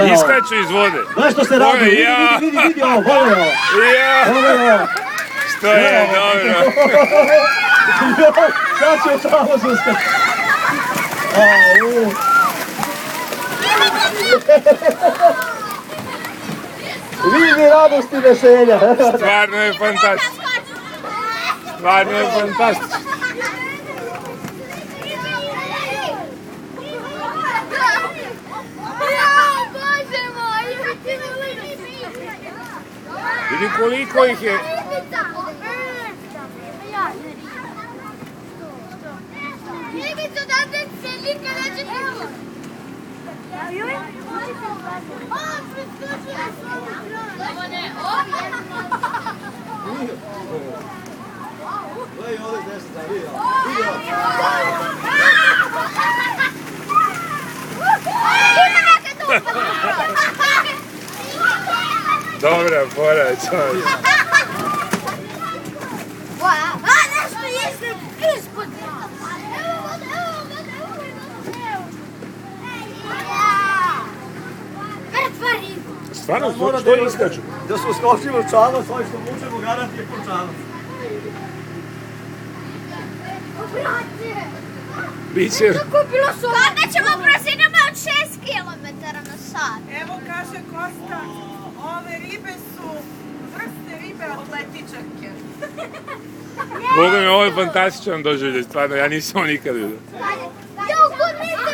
Iskaču iz vode. Znaš što se radi? Vidi ovo, vole ovo. Ja, što je dobro. Sad će u tamo zuskati. Vidi radosti i veselja. Stvarno je fantastično. Stvarno je fantastično. Vidi koliko ih je. Dobra fora, čovječ. Nešto jeste ispod. Stvarno, što iskaču? Da smo skočili u čamac, ovaj što mučemo garant je po čamac. Biće. Kada ćemo brzinama od 6 km na sat? Evo kaže Kosta, ove ribe su vrste ribe atletičarke. Boga mi, ovo je fantastičan doživljaj, stvarno, ja nisam nikad vidio.